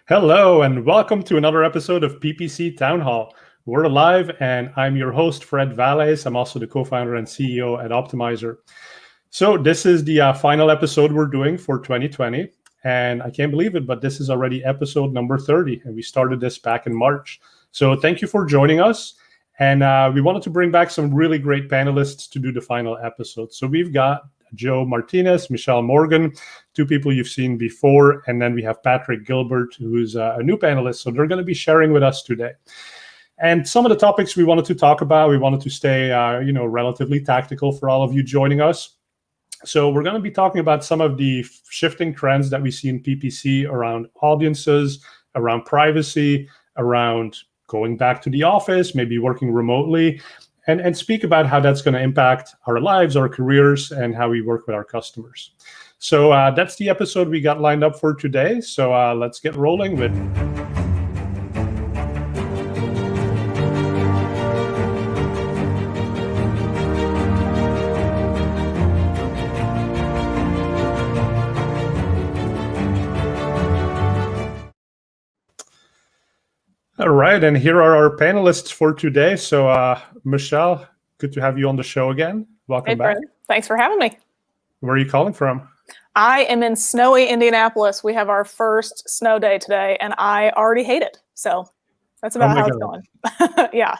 Hello, and welcome to another episode of PPC Town Hall. We're live, and I'm your host, Fred Valles. I'm also the co-founder and CEO at Optmyzr. So this is the final episode we're doing for 2020, and I can't believe it, but this is already episode number 30, and we started this back in March. So thank you for joining us, and we wanted to bring back some really great panelists to do the final episode. So we've got Joe Martinez, Michelle Morgan, two people you've seen before, and then we have Patrick Gilbert, who's a new panelist. So they're going to be sharing with us today. And some of the topics we wanted to talk about, we wanted to stay, relatively tactical for all of you joining us. So we're going to be talking about some of the shifting trends that we see in PPC around audiences, around privacy, around going back to the office, maybe working remotely, and speak about how that's going to impact our lives, our careers, and how we work with our customers. So that's the episode we got lined up for today. So let's get rolling with. All right, and here are our panelists for today. So, Michelle, good to have you on the show again. Welcome back. Fred. Thanks for having me. Where are you calling from? I am in snowy Indianapolis. We have our first snow day today, and I already hate it. So that's about how it's going. Yeah.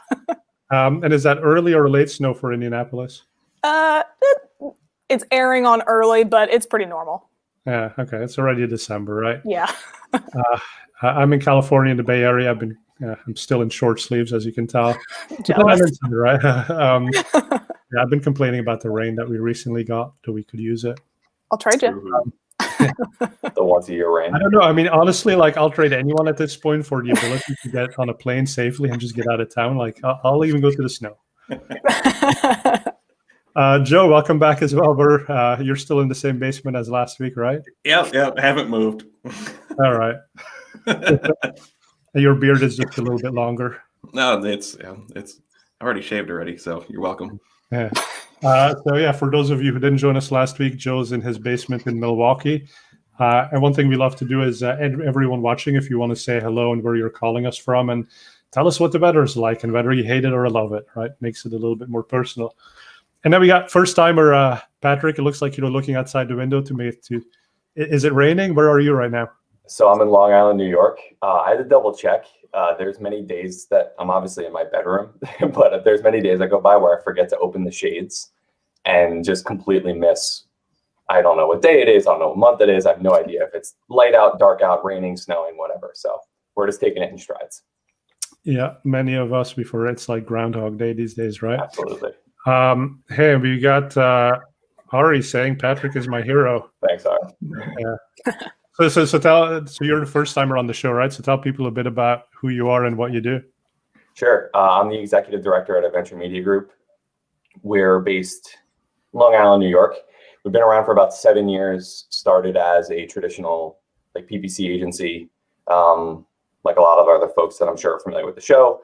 And is that early or late snow for Indianapolis? It's airing on early, but it's pretty normal. Yeah, okay. It's already December, right? Yeah. I'm in California, in the Bay Area. I'm still in short sleeves, as you can tell. Jealous. Right? Yeah, I've been complaining about the rain that we recently got, so we could use it. I'll trade you. The once a year rain. I don't know. I mean, honestly, I'll trade anyone at this point for the ability to get on a plane safely and just get out of town. I'll even go to the snow. Joe, welcome back as well. You're still in the same basement as last week, right? Yep. I haven't moved. All right. Your beard is just a little bit longer. No, it's I already shaved already, so you're welcome. Yeah. For those of you who didn't join us last week, Joe's in his basement in Milwaukee. And one thing we love to do is everyone watching, if you want to say hello and where you're calling us from, and tell us what the weather is like and whether you hate it or love it, right? Makes it a little bit more personal. And then we got first timer, Patrick. It looks like you're looking outside the window is it raining? Where are you right now? So I'm in Long Island, New York. I had to double check. There's many days that I'm obviously in my bedroom, but there's many days I go by where I forget to open the shades and just completely miss. I don't know what day it is. I don't know what month it is. I have no idea if it's light out, dark out, raining, snowing, whatever. So we're just taking it in strides. Yeah, many of us before it's like Groundhog Day these days, right? Absolutely. Hey, we got Ari saying Patrick is my hero. Thanks, Ari. Yeah. So you're the first timer on the show, right? So tell people a bit about who you are and what you do. Sure. I'm the executive director at a venture media group. We're based in Long Island, New York. We've been around for about 7 years, started as a traditional PPC agency, like a lot of other folks that I'm sure are familiar with the show.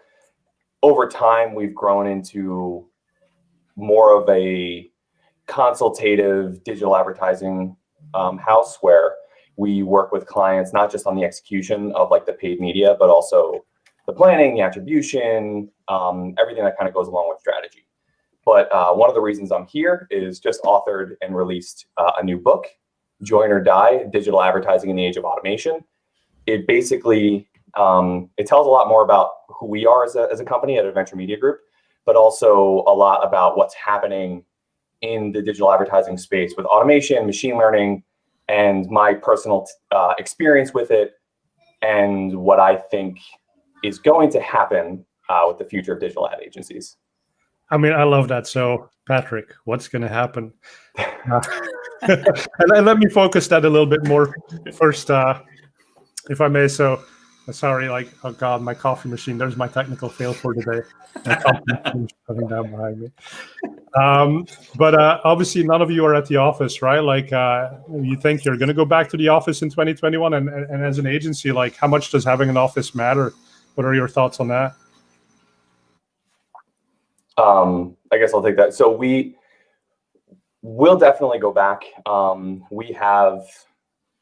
Over time, we've grown into more of a consultative digital advertising house where we work with clients, not just on the execution of the paid media, but also the planning, the attribution, everything that kind of goes along with strategy. But one of the reasons I'm here is just authored and released a new book, Join or Die, Digital Advertising in the Age of Automation. It basically, it tells a lot more about who we are as a company at a venture media group, but also a lot about what's happening in the digital advertising space with automation, machine learning, and my personal experience with it, and what I think is going to happen with the future of digital ad agencies. I mean, I love that. So, Patrick, what's going to happen? And let me focus that a little bit more first, if I may. So, sorry, oh God, my coffee machine. There's my technical fail for today. My coffee machine is coming down behind me. But obviously, none of you are at the office, right? You think you're going to go back to the office in 2021, and as an agency, how much does having an office matter? What are your thoughts on that? I guess I'll take that. So we'll definitely go back. We have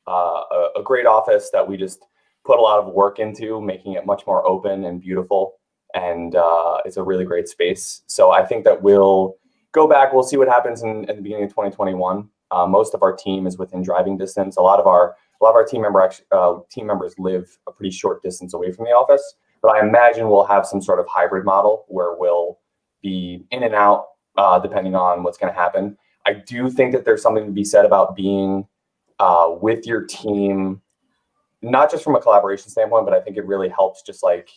a great office that we just put a lot of work into making it much more open and beautiful. And it's a really great space. So I think that we'll go back. We'll see what happens in the beginning of 2021. Most of our team is within driving distance. A lot of our team members live a pretty short distance away from the office. But I imagine we'll have some sort of hybrid model where we'll be in and out depending on what's going to happen. I do think that there's something to be said about being with your team, not just from a collaboration standpoint, but I think it really helps just like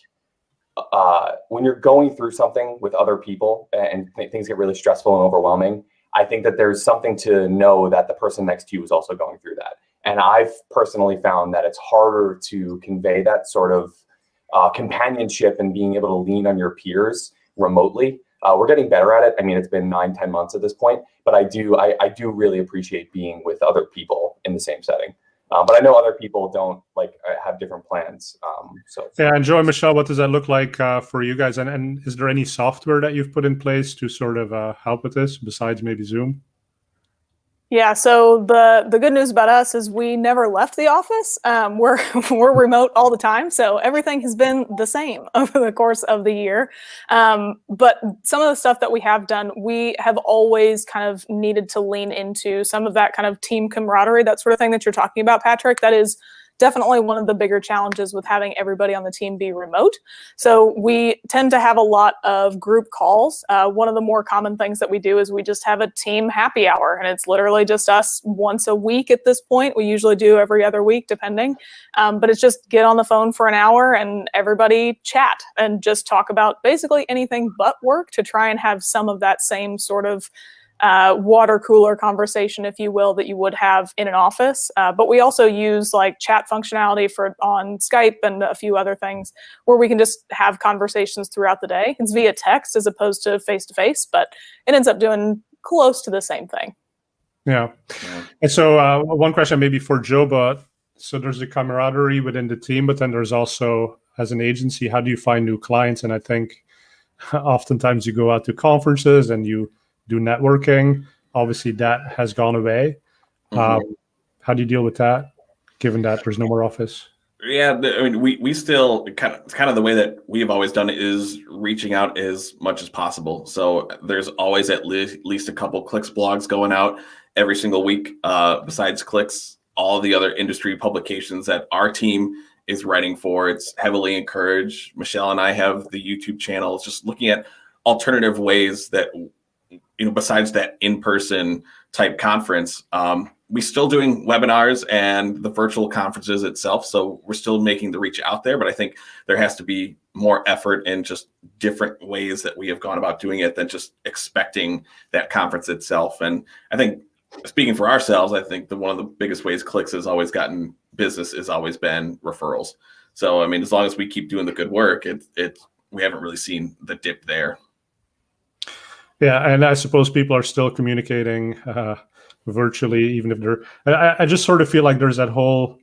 when you're going through something with other people and things get really stressful and overwhelming. I think that there's something to know that the person next to you is also going through that. And I've personally found that it's harder to convey that sort of companionship and being able to lean on your peers remotely. We're getting better at it. I mean, it's been 9-10 months at this point, but I do really appreciate being with other people in the same setting. But I know other people don't have different plans. Yeah, and Joe and Michelle, what does that look like for you guys? And is there any software that you've put in place to sort of help with this besides maybe Zoom? Yeah, so the good news about us is we never left the office. We're remote all the time, so everything has been the same over the course of the year. But some of the stuff that we have done, we have always kind of needed to lean into some of that kind of team camaraderie, that sort of thing that you're talking about, Patrick. That is definitely one of the bigger challenges with having everybody on the team be remote. So we tend to have a lot of group calls. One of the more common things that we do is we just have a team happy hour, and it's literally just us once a week at this point. We usually do every other week, depending. But it's just get on the phone for an hour and everybody chat and just talk about basically anything but work to try and have some of that same sort of water cooler conversation, if you will, that you would have in an office. But we also use like chat functionality on Skype and a few other things where we can just have conversations throughout the day. It's via text as opposed to face-to-face, but it ends up doing close to the same thing. Yeah. And so one question maybe for Joe, but so there's the camaraderie within the team, but then there's also, as an agency, how do you find new clients? And I think oftentimes you go out to conferences and you do networking. Obviously, that has gone away. How do you deal with that, given that there's no more office? Yeah, I mean, we still kind of the way that we've always done it is reaching out as much as possible. So there's always at least a couple Clix blogs going out every single week. Besides Clix, all the other industry publications that our team is writing for, it's heavily encouraged. Michelle and I have the YouTube channel, just looking at alternative ways that, besides that in-person type conference, we're still doing webinars and the virtual conferences itself. So we're still making the reach out there, but I think there has to be more effort in just different ways that we have gone about doing it than just expecting that conference itself. And I think, speaking for ourselves, I think one of the biggest ways Clix has always gotten business has always been referrals. So, I mean, as long as we keep doing the good work, we haven't really seen the dip there. Yeah, and I suppose people are still communicating virtually, even if they're. I just sort of feel like there's that whole.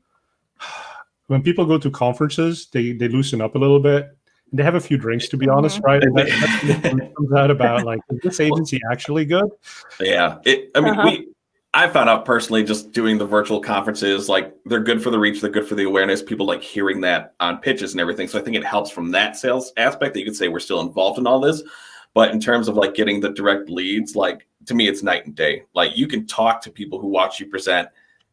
When people go to conferences, they loosen up a little bit. They have a few drinks, to be honest, right? And that's what comes out about, like, is this agency actually good? Yeah, I found out personally just doing the virtual conferences, like they're good for the reach, they're good for the awareness. People like hearing that on pitches and everything. So I think it helps from that sales aspect that you could say we're still involved in all this. But in terms of like getting the direct leads, like to me, it's night and day. Like you can talk to people who watch you present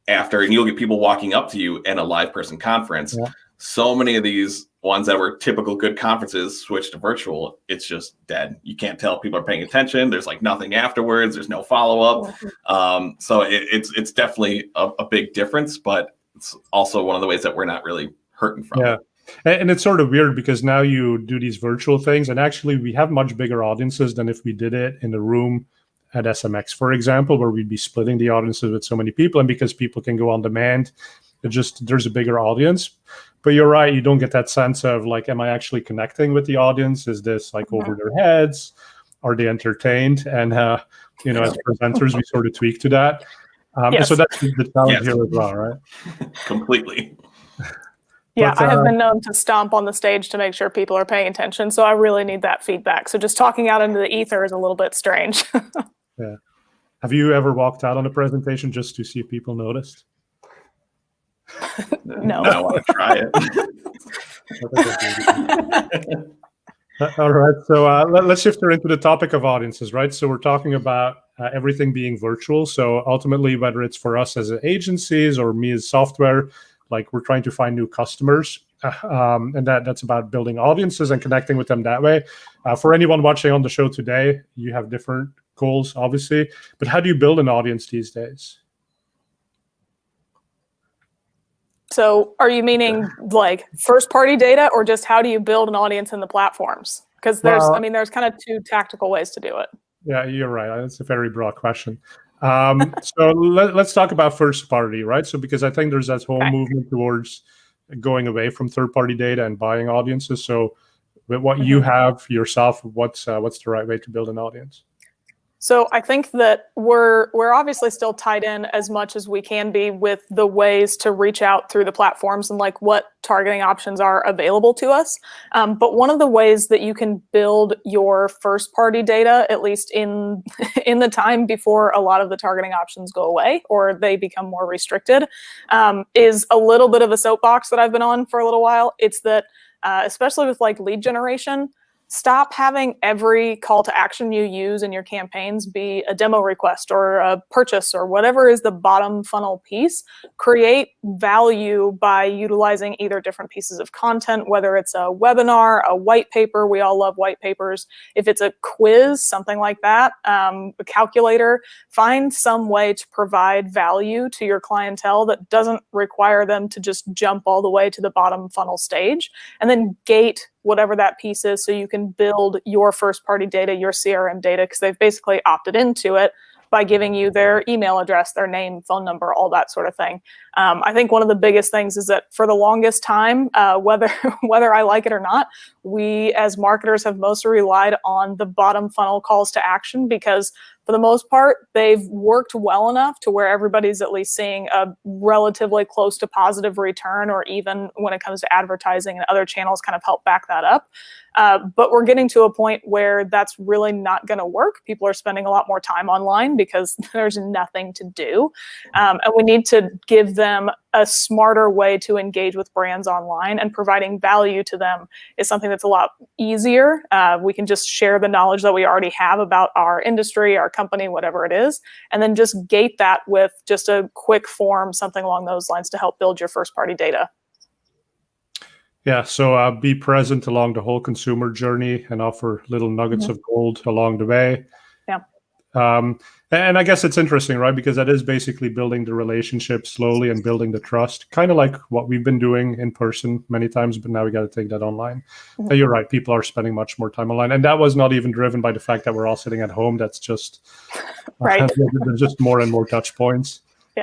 after, and you'll get people walking up to you in a live person conference. Yeah. So many of these ones that were typical good conferences switch to virtual. It's just dead. You can't tell people are paying attention. There's like nothing afterwards. There's no follow-up. So it's definitely a big difference, but it's also one of the ways that we're not really hurting from it. And it's sort of weird because now you do these virtual things, and actually we have much bigger audiences than if we did it in a room at SMX, for example, where we'd be splitting the audiences with so many people. And because people can go on demand, there's a bigger audience. But you're right, you don't get that sense of like, am I actually connecting with the audience? Is this like over their heads? Are they entertained? And, as presenters, we sort of tweak to that. So that's the challenge here as well, right? Completely. Yeah, I have been known to stomp on the stage to make sure people are paying attention. So I really need that feedback. So just talking out into the ether is a little bit strange. Yeah. Have you ever walked out on a presentation just to see if people noticed? No. Now I want to try it. All right, so let's shift her into the topic of audiences, right? So we're talking about everything being virtual. So ultimately, whether it's for us as agencies or me as software, like we're trying to find new customers, and that's about building audiences and connecting with them that way. For anyone watching on the show today, you have different goals, obviously, but how do you build an audience these days? So are you meaning like first party data, or just how do you build an audience in the platforms? Because there's kind of two tactical ways to do it. Yeah, you're right. That's a very broad question. So let's talk about first party, right? So because I think there's that whole movement towards going away from third party data and buying audiences. So with what you have yourself, what's the right way to build an audience? So I think that we're obviously still tied in as much as we can be with the ways to reach out through the platforms and like what targeting options are available to us. But one of the ways that you can build your first party data, at least in the time before a lot of the targeting options go away or they become more restricted, is a little bit of a soapbox that I've been on for a little while. It's that especially with like lead generation, stop having every call to action you use in your campaigns be a demo request or a purchase or whatever is the bottom funnel piece. Create value by utilizing either different pieces of content, whether it's a webinar, a white paper. We all love white papers. If it's a quiz, something like that, a calculator, find some way to provide value to your clientele that doesn't require them to just jump all the way to the bottom funnel stage, and then gate whatever that piece is so you can build your first party data, your CRM data, because they've basically opted into it by giving you their email address, their name, phone number, all that sort of thing. I think one of the biggest things is that for the longest time, whether I like it or not, we as marketers have mostly relied on the bottom funnel calls to action because for the most part, they've worked well enough to where everybody's at least seeing a relatively close to positive return, or even when it comes to advertising and other channels kind of help back that up. But we're getting to a point where that's really not going to work. People are spending a lot more time online because there's nothing to do. And we need to give them a smarter way to engage with brands online, and providing value to them is something that's a lot easier. We can just share the knowledge that we already have about our industry, our company, whatever it is, and then just gate that with just a quick form, something along those lines to help build your first party data. Yeah, so be present along the whole consumer journey and offer little nuggets of gold along the way. Yeah. And I guess it's interesting, right? Because that is basically building the relationship slowly and building the trust, kind of like what we've been doing in person many times, but now we got to take that online. And you're right, people are spending much more time online. And that was not even driven by the fact that we're all sitting at home. That's just, right. There's just more and more touch points,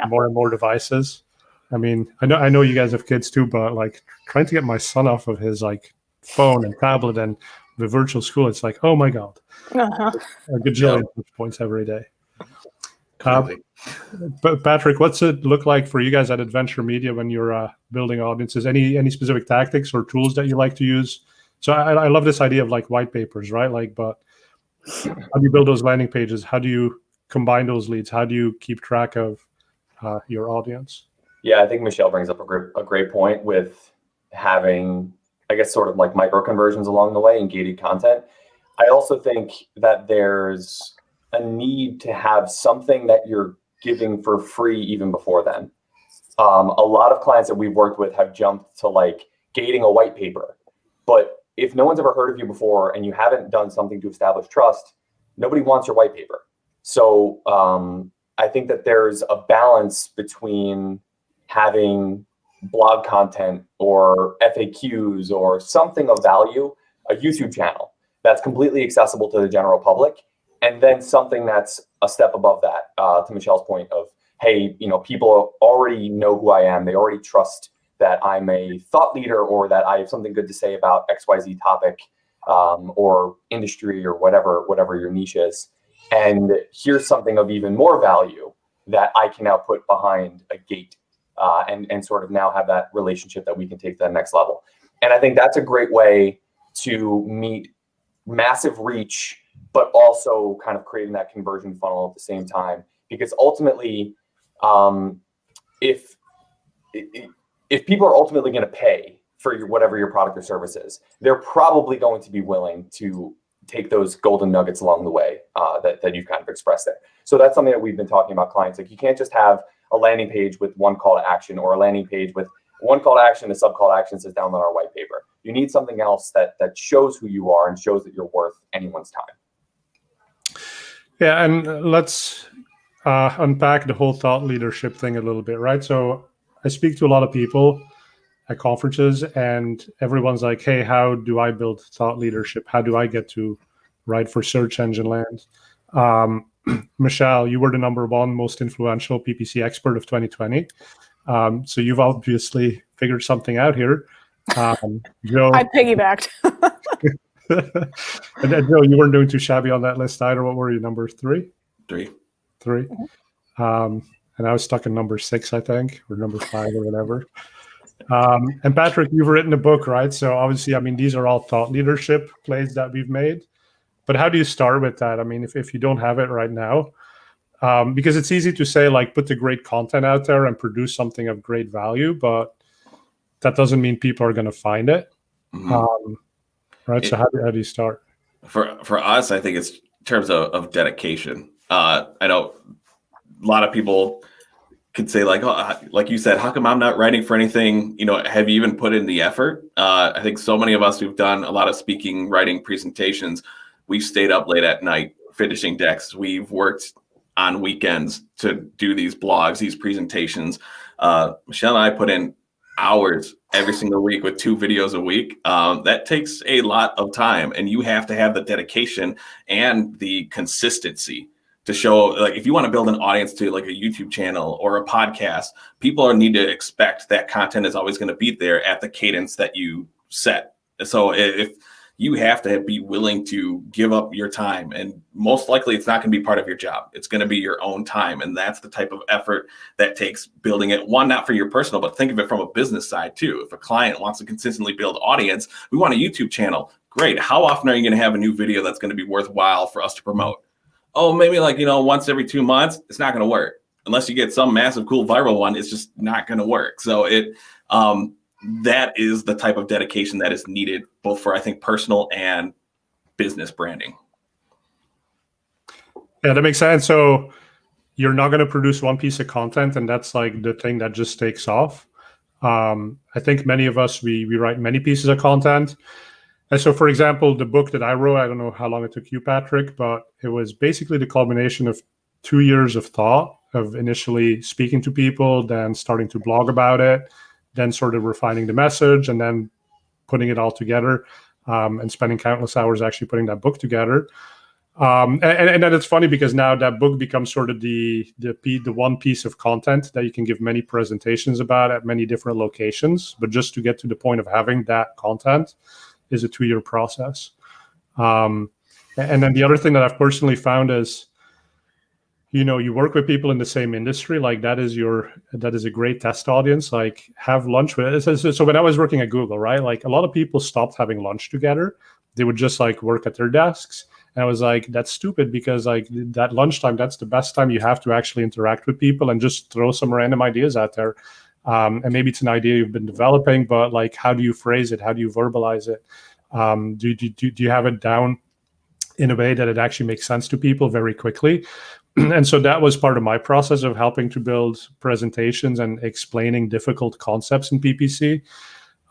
more and more devices. I mean, I know you guys have kids too, but like trying to get my son off of his like phone and tablet and the virtual school, it's like, oh my God, a gajillion touch points every day. But Patrick, what's it look like for you guys at Adventure Media when you're building audiences? Any specific tactics or tools that you like to use? So I love this idea of like white papers, right? Like, but how do you build those landing pages? How do you combine those leads? How do you keep track of your audience? Yeah, I think Michelle brings up a great point with having, I guess, sort of like micro conversions along the way and gated content. I also think that there's a need to have something that you're giving for free even before then. A lot of clients that we've worked with have jumped to like gating a white paper, but if no one's ever heard of you before and you haven't done something to establish trust, nobody wants your white paper. So I think that there's a balance between having blog content or FAQs or something of value, a YouTube channel that's completely accessible to the general public, and then something that's a step above that, to Michelle's point of, hey, people already know who I am. They already trust that I'm a thought leader or that I have something good to say about XYZ topic or industry or whatever your niche is. And here's something of even more value that I can now put behind a gate and sort of now have that relationship that we can take to the next level. And I think that's a great way to meet massive reach, but also kind of creating that conversion funnel at the same time. Because ultimately, if if people are ultimately going to pay for whatever your product or service is, they're probably going to be willing to take those golden nuggets along the way that you've kind of expressed there. So that's something that we've been talking about clients. Like, you can't just have a landing page with one call to action, or a landing page with one call to action, a sub call to action says download our white paper. You need something else that shows who you are and shows that you're worth anyone's time. Yeah, and let's unpack the whole thought leadership thing a little bit, right? So I speak to a lot of people at conferences, and everyone's like, hey, how do I build thought leadership? How do I get to write for search engine land? Michelle, you were the #1 most influential PPC expert of 2020. So you've obviously figured something out here. Joe, I piggybacked. and then, Joe, you weren't doing too shabby on that list either. What were you, number 3? 3. And I was stuck in number 6, I think, or number 5 or whatever. And Patrick, you've written a book, right? So obviously, I mean, these are all thought leadership plays that we've made. But how do you start with that? I mean, if you don't have it right now, because it's easy to say, like, put the great content out there and produce something of great value, but that doesn't mean people are going to find it. Right? So how do you start? For us, I think it's in terms of dedication. I know a lot of people could say, like, oh, like you said, how come I'm not writing for anything? You know, have you even put in the effort? I think so many of us who've done a lot of speaking, writing, presentations, we've stayed up late at night finishing decks. We've worked on weekends to do these blogs, these presentations. Michelle and I put in hours every single week with 2 videos a week. That takes a lot of time, and you have to have the dedication and the consistency to show, like, if you want to build an audience to like a YouTube channel or a podcast, people need to expect that content is always going to be there at the cadence that you set. So if you have to be willing to give up your time, and most likely it's not going to be part of your job. It's going to be your own time. And that's the type of effort that takes building it. One, not for your personal, but think of it from a business side too. If a client wants to consistently build audience, we want a YouTube channel. Great. How often are you going to have a new video that's going to be worthwhile for us to promote? Oh, maybe like, once every 2 months. It's not going to work unless you get some massive cool viral one. It's just not going to work. So that is the type of dedication that is needed, both for, I think, personal and business branding. Yeah, that makes sense. So you're not going to produce one piece of content, and that's like the thing that just takes off. I think many of us, we write many pieces of content. And so, for example, the book that I wrote, I don't know how long it took you, Patrick, but it was basically the culmination of 2 years of thought, of initially speaking to people, then starting to blog about it, then sort of refining the message, and then putting it all together, and spending countless hours actually putting that book together. And then it's funny because now that book becomes sort of the one piece of content that you can give many presentations about at many different locations. But just to get to the point of having that content is a 2-year process. And then the other thing that I've personally found is, you work with people in the same industry, like that is a great test audience. Like, have lunch with it. So when I was working at Google, right, like a lot of people stopped having lunch together. They would just like work at their desks. And I was like, that's stupid, because like that lunchtime, that's the best time you have to actually interact with people and just throw some random ideas out there. And maybe it's an idea you've been developing, but like, how do you phrase it? How do you verbalize it? Do you have it down in a way that it actually makes sense to people very quickly? And so that was part of my process of helping to build presentations and explaining difficult concepts in PPC.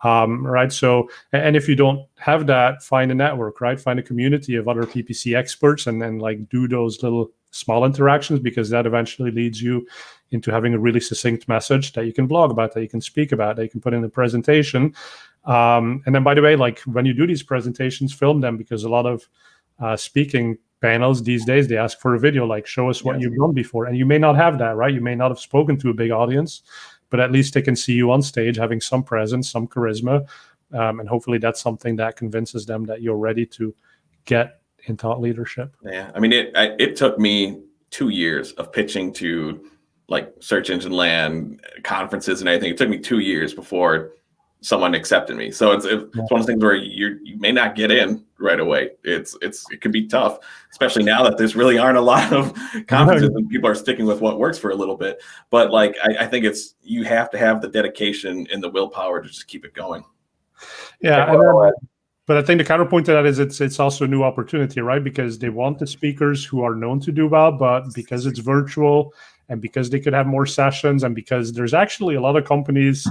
Right. So, and if you don't have that, find a network, right? Find a community of other PPC experts, and then like do those little small interactions, because that eventually leads you into having a really succinct message that you can blog about, that you can speak about, that you can put in a presentation. And then, by the way, like when you do these presentations, film them, because a lot of speaking panels these days, they ask for a video, like show us what you've done before. And you may not have that, right? You may not have spoken to a big audience, but at least they can see you on stage having some presence, some charisma. And hopefully that's something that convinces them that you're ready to get in thought leadership. Yeah. I mean, it took me 2 years of pitching to like search engine land conferences and everything. It took me 2 years before someone accepted me. So it's one of those things where you may not get in right away. It can be tough, especially now that there's really aren't a lot of conferences and people are sticking with what works for a little bit. But like, I think you have to have the dedication and the willpower to just keep it going. Yeah. But I think the counterpoint to that is it's also a new opportunity, right? Because they want the speakers who are known to do well, but because it's virtual and because they could have more sessions and because there's actually a lot of companies,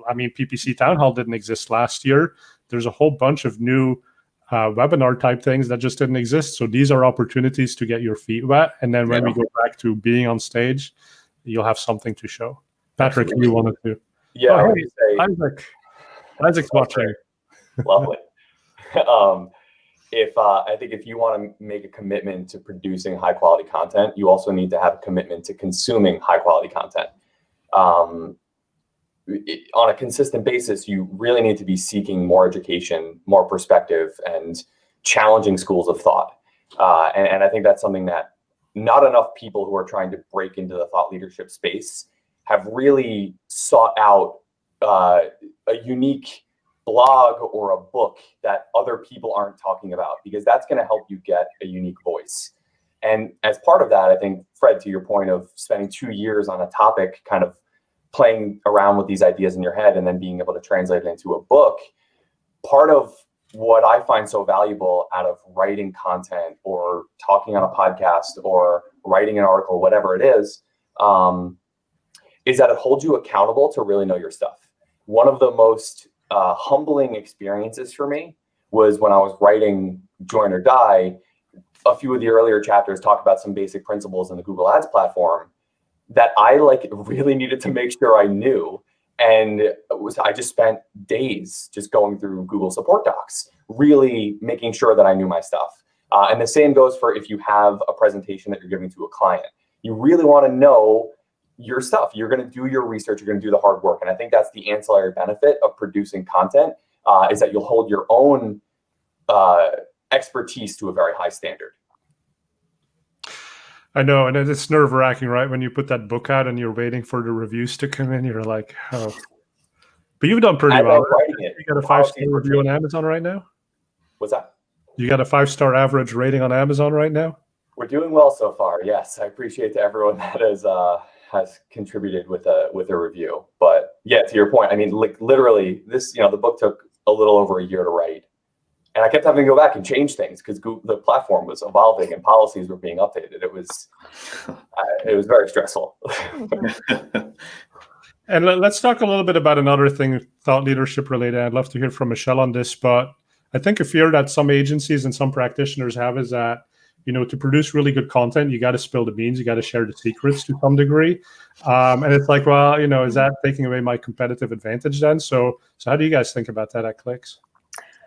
I mean, PPC Town Hall didn't exist last year. There's a whole bunch of new webinar type things that just didn't exist. So these are opportunities to get your feet wet. And then when we go back to being on stage, you'll have something to show. Patrick, Absolutely. you wanted to. Yeah, oh, hey, Isaac's watching. Lovely. I think if you want to make a commitment to producing high quality content, you also need to have a commitment to consuming high quality content. On a consistent basis, you really need to be seeking more education, more perspective, and challenging schools of thought. And I think that's something that not enough people who are trying to break into the thought leadership space have really sought out a unique blog or a book that other people aren't talking about, because that's going to help you get a unique voice. And as part of that, I think, Fred, to your point of spending 2 years on a topic, kind of playing around with these ideas in your head and then being able to translate it into a book, part of what I find so valuable out of writing content or talking on a podcast or writing an article, whatever it is that it holds you accountable to really know your stuff. One of the most humbling experiences for me was when I was writing Join or Die. A few of the earlier chapters talk about some basic principles in the Google Ads platform that I really needed to make sure I knew. And I just spent days just going through Google support docs, really making sure that I knew my stuff. And the same goes for if you have a presentation that you're giving to a client. You really want to know your stuff. You're going to do your research. You're going to do the hard work. And I think that's the ancillary benefit of producing content, is that you'll hold your own expertise to a very high standard. I know, and it's nerve-wracking, right? When you put that book out and you're waiting for the reviews to come in, you're like, oh. But you've done pretty well. You got a 5-star review on Amazon right now? What's that? You got a 5-star average rating on Amazon right now? We're doing well so far. Yes, I appreciate to everyone that has contributed with a review. But yeah, to your point, I mean, literally, this the book took a little over a year to write. And I kept having to go back and change things because the platform was evolving and policies were being updated. It was very stressful. And let's talk a little bit about another thing, thought leadership related. I'd love to hear from Michelle on this, but I think a fear that some agencies and some practitioners have is that, to produce really good content, you got to spill the beans, you got to share the secrets to some degree. And it's like, well, is that taking away my competitive advantage then? So how do you guys think about that at Clix?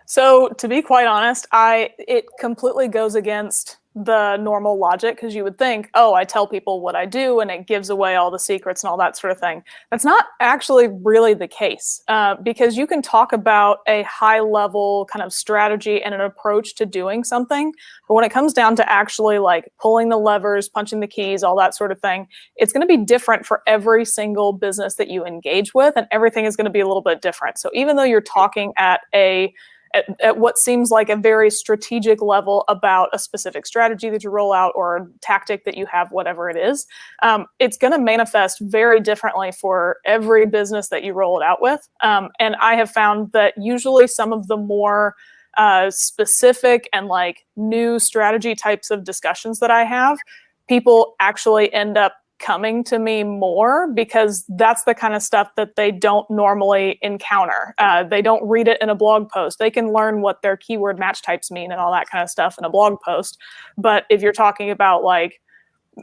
So to be quite honest, it completely goes against the normal logic, because you would think, oh, I tell people what I do and it gives away all the secrets and all that sort of thing. That's not actually really the case, because you can talk about a high level kind of strategy and an approach to doing something. But when it comes down to actually pulling the levers, punching the keys, all that sort of thing, it's going to be different for every single business that you engage with, and everything is going to be a little bit different. So even though you're talking at what seems like a very strategic level about a specific strategy that you roll out or a tactic that you have, whatever it is, it's going to manifest very differently for every business that you roll it out with. And I have found that usually some of the more specific and new strategy types of discussions that I have, people actually end up coming to me more because that's the kind of stuff that they don't normally encounter. They don't read it in a blog post. They can learn what their keyword match types mean and all that kind of stuff in a blog post. But if you're talking about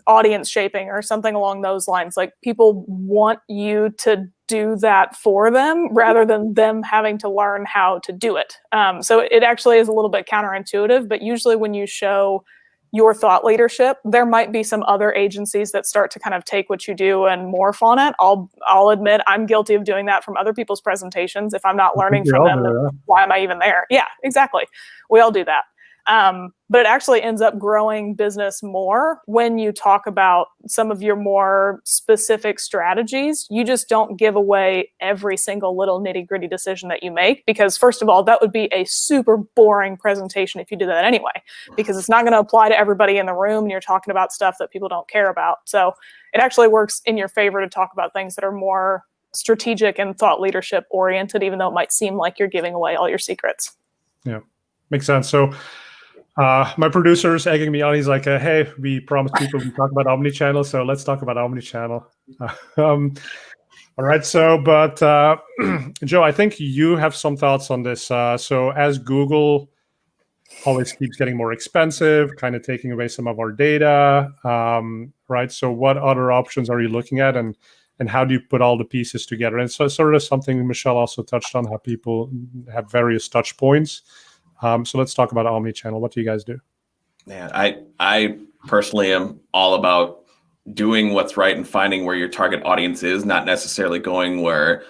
audience shaping or something along those lines, people want you to do that for them rather than them having to learn how to do it. So it actually is a little bit counterintuitive, but usually when you show your thought leadership, there might be some other agencies that start to kind of take what you do and morph on it. I'll admit I'm guilty of doing that from other people's presentations. If I'm not learning from them, then why am I even there? Yeah, exactly. We all do that. But it actually ends up growing business more when you talk about some of your more specific strategies. You just don't give away every single little nitty-gritty decision that you make, because first of all, that would be a super boring presentation if you did that anyway, because it's not going to apply to everybody in the room and you're talking about stuff that people don't care about. So it actually works in your favor to talk about things that are more strategic and thought leadership oriented, even though it might seem like you're giving away all your secrets. Yeah, makes sense. So my producer's egging me on. He's like, hey, we promised people we talk about omnichannel, so let's talk about omnichannel. All right. So, but Joe, I think you have some thoughts on this. So as Google always keeps getting more expensive, kind of taking away some of our data, right? So what other options are you looking at, and how do you put all the pieces together? And so sort of something Michelle also touched on, how people have various touch points. So let's talk about omnichannel. What do you guys do? Yeah, I personally am all about doing what's right and finding where your target audience is, not necessarily going where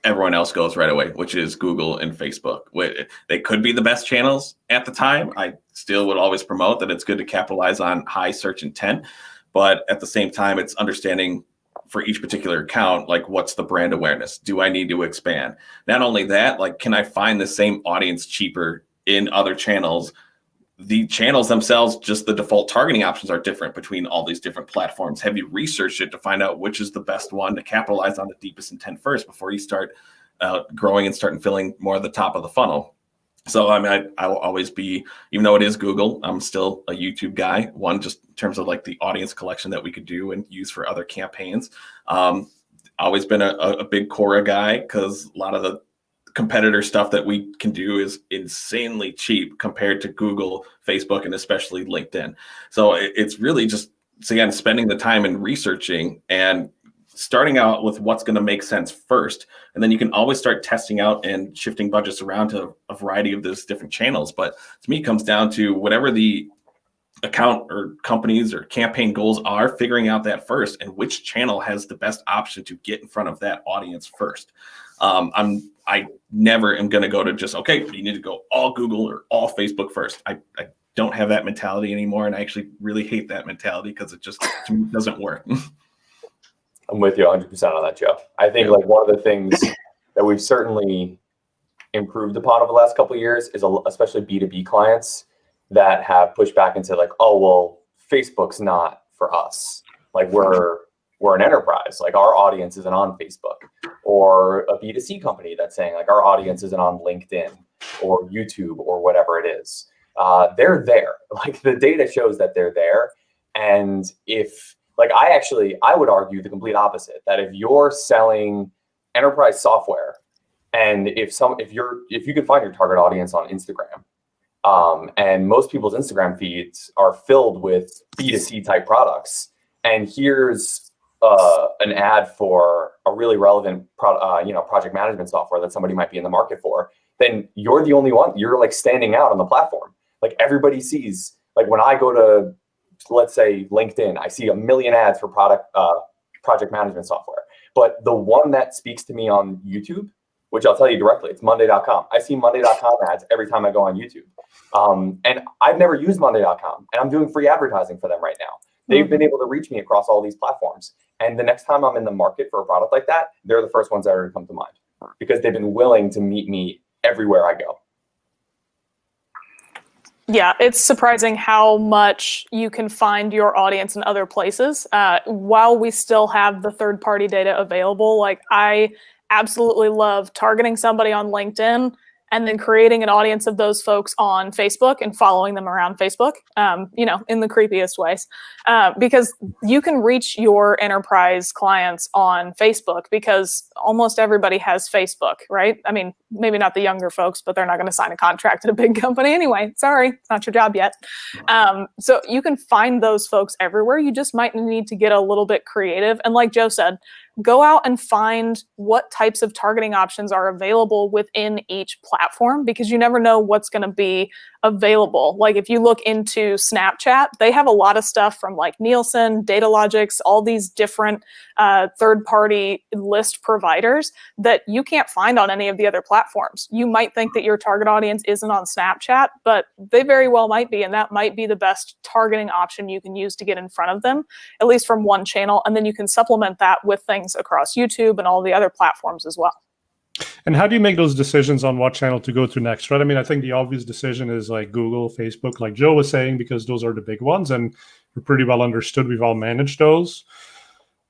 everyone else goes right away, which is Google and Facebook. They could be the best channels at the time. I still would always promote that it's good to capitalize on high search intent, but at the same time, it's understanding for each particular account, like what's the brand awareness? Do I need to expand? Not only that, like, can I find the same audience cheaper in other channels? The channels themselves, just the default targeting options are different between all these different platforms. Have you researched it to find out which is the best one to capitalize on the deepest intent first before you start growing and start filling more of the top of the funnel? So, I mean, I will always be, even though it is Google, I'm still a YouTube guy. One, just in terms of like the audience collection that we could do and use for other campaigns. Always been a big Quora guy, because a lot of the competitor stuff that we can do is insanely cheap compared to Google, Facebook, and especially LinkedIn. So it's really just, again, spending the time and researching and starting out with what's going to make sense first. And then you can always start testing out and shifting budgets around to a variety of those different channels. But to me, it comes down to whatever the account or companies or campaign goals are, figuring out that first and which channel has the best option to get in front of that audience first. I never am going to go to just, okay, you need to go all Google or all Facebook first. I don't have that mentality anymore. And I actually really hate that mentality, because it just, to me, doesn't work. I'm with you 100% on that, Joe. I think like one of the things that we've certainly improved upon over the last couple of years is especially B2B clients that have pushed back and said like, oh, well, Facebook's not for us. Like we're an enterprise, like our audience isn't on Facebook. Or a B2C company that's saying like our audience isn't on LinkedIn or YouTube or whatever it is. They're there. Like the data shows that they're there. And if like I would argue the complete opposite, that if you're selling enterprise software, and if you can find your target audience on Instagram, and most people's Instagram feeds are filled with B2C type products, and here's an ad for a really relevant project management software that somebody might be in the market for, then you're the only one. You're like standing out on the platform. Like everybody sees, like when I go to, let's say LinkedIn, I see a million ads for project management software. But the one that speaks to me on YouTube, which I'll tell you directly, it's Monday.com. I see Monday.com ads every time I go on YouTube. And I've never used Monday.com, and I'm doing free advertising for them right now. They've been able to reach me across all these platforms. And the next time I'm in the market for a product like that, they're the first ones that are going to come to mind, because they've been willing to meet me everywhere I go. Yeah, it's surprising how much you can find your audience in other places. While we still have the third-party data available, like I absolutely love targeting somebody on LinkedIn and then creating an audience of those folks on Facebook and following them around Facebook, in the creepiest ways, because you can reach your enterprise clients on Facebook, because almost everybody has Facebook, right? I mean, maybe not the younger folks, but they're not going to sign a contract at a big company anyway. Sorry, it's not your job yet. So you can find those folks everywhere. You just might need to get a little bit creative. And like Joe said, go out and find what types of targeting options are available within each platform, because you never know what's going to be available. Like if you look into Snapchat, they have a lot of stuff from like Nielsen, Datalogix, all these different third-party list providers that you can't find on any of the other platforms. You might think that your target audience isn't on Snapchat, but they very well might be, and that might be the best targeting option you can use to get in front of them, at least from one channel, and then you can supplement that with things across YouTube and all the other platforms as well. And how do you make those decisions on what channel to go to next, right? I mean, I think the obvious decision is like Google, Facebook, like Joe was saying, because those are the big ones and we're pretty well understood. We've all managed those.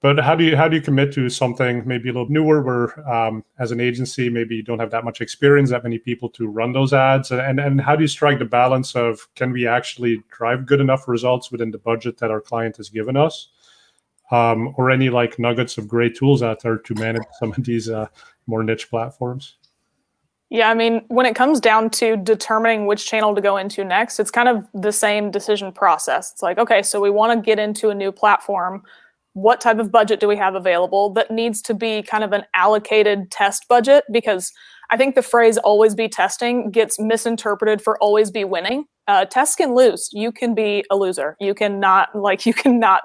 But how do you commit to something maybe a little newer where as an agency, maybe you don't have that much experience, that many people to run those ads? And how do you strike the balance of, can we actually drive good enough results within the budget that our client has given us? Or any like nuggets of great tools out there to manage some of these more niche platforms? Yeah, I mean, when it comes down to determining which channel to go into next, it's kind of the same decision process. It's like, okay, so we want to get into a new platform. What type of budget do we have available? That needs to be kind of an allocated test budget, because I think the phrase always be testing gets misinterpreted for always be winning. Tests can lose. You can be a loser. You cannot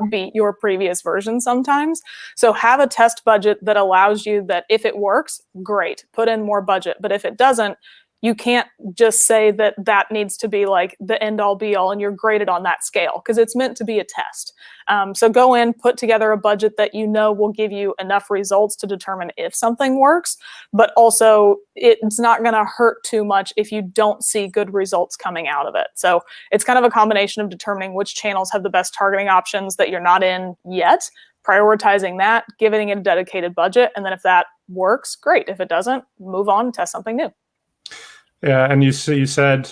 beat your previous version sometimes. So have a test budget that allows you that if it works, great, put in more budget. But if it doesn't, you can't just say that that needs to be like the end all be all and you're graded on that scale, because it's meant to be a test. So go in, put together a budget that you know will give you enough results to determine if something works, but also it's not going to hurt too much if you don't see good results coming out of it. So it's kind of a combination of determining which channels have the best targeting options that you're not in yet, prioritizing that, giving it a dedicated budget, and then if that works, great. If it doesn't, move on and test something new. Yeah, and you said